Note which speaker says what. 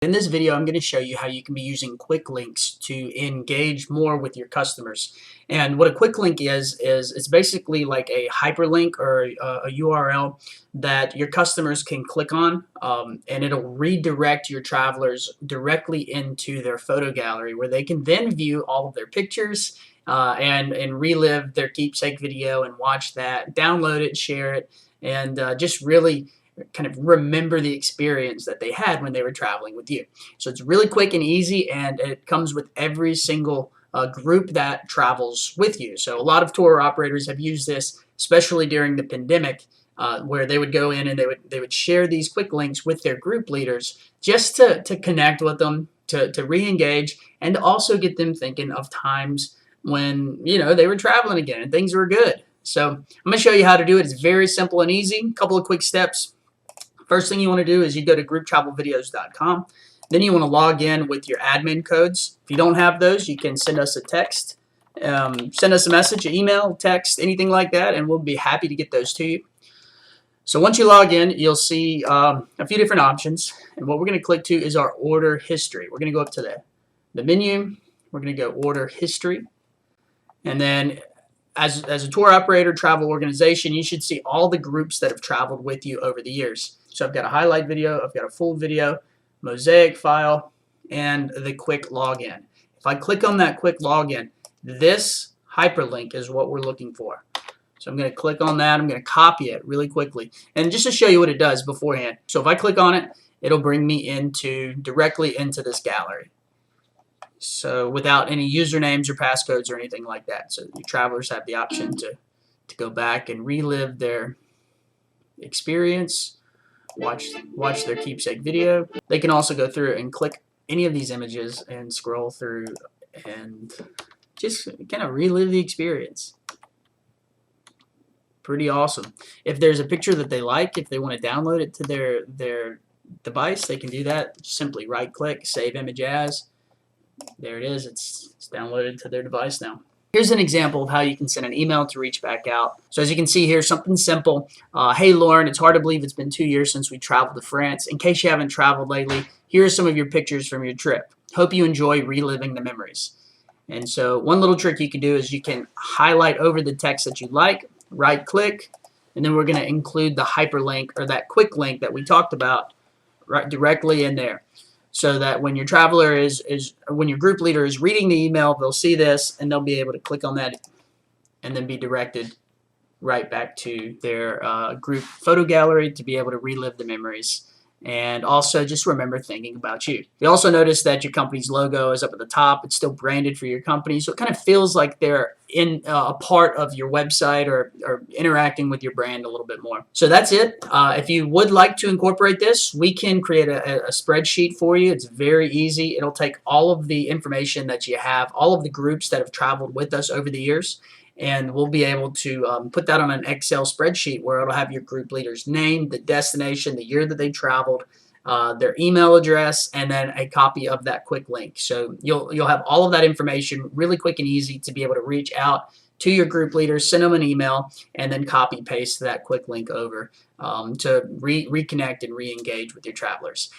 Speaker 1: In this video, I'm going to show you how you can be using quick links to engage more with your customers. And what a quick link is it's basically like a hyperlink or a URL that your customers can click on, and it'll redirect your travelers directly into their photo gallery where they can then view all of their pictures and relive their keepsake video and watch that, download it, share it, and just really kind of remember the experience that they had when they were traveling with you. So it's really quick and easy, and it comes with every single group that travels with you. So a lot of tour operators have used this, especially during the pandemic, where they would go in and they would share these quick links with their group leaders just to connect with them, to re-engage, and to also get them thinking of times when they were traveling again and things were good. So I'm going to show you how to do it. It's very simple and easy. A couple of quick steps. First thing you want to do is you go to grouptravelvideos.com. Then you want to log in with your admin codes. If you don't have those, you can send us a text, send us a message, an email, text, anything like that, and we'll be happy to get those to you. So once you log in, you'll see a few different options, and what we're going to click to is our order history. We're going to go up to the menu. We're going to go order history, and then as a tour operator, travel organization, you should see all the groups that have traveled with you over the years. So I've got a highlight video, I've got a full video, mosaic file, and the quick login. If I click on that quick login, this hyperlink is what we're looking for. So I'm going to click on that. I'm going to copy it really quickly. And just to show you what it does beforehand. So if I click on it, it'll bring me directly into this gallery. So without any usernames or passcodes or anything like that. So your travelers have the option to go back and relive their experience, watch their keepsake video. They can also go through and click any of these images and scroll through and just kind of relive the experience. Pretty awesome. If there's a picture that they like, if they want to download it to their device, they can do that. Simply right click, save image as. There it is. It's downloaded to their device now. Here's an example of how you can send an email to reach back out. So as you can see here, something simple. Hey Lauren, it's hard to believe it's been 2 years since we traveled to France. In case you haven't traveled lately, here are some of your pictures from your trip. Hope you enjoy reliving the memories. And so one little trick you can do is you can highlight over the text that you like, right click, and then we're going to include the hyperlink or that quick link that we talked about right directly in there. So that when your traveler when your group leader is reading the email, they'll see this and they'll be able to click on that and then be directed right back to their group photo gallery to be able to relive the memories and also just remember thinking about you. You also notice that your company's logo is up at the top. It's still branded for your company, so it kind of feels like they're in a part of your website or interacting with your brand a little bit more. So that's it. If you would like to incorporate this, we can create a spreadsheet for you. It's very easy. It'll take all of the information that you have, all of the groups that have traveled with us over the years, and we'll be able to put that on an Excel spreadsheet where it'll have your group leader's name, the destination, the year that they traveled, their email address, and then a copy of that quick link. So you'll have all of that information really quick and easy to be able to reach out to your group leaders, send them an email, and then copy paste that quick link over to reconnect and re-engage with your travelers.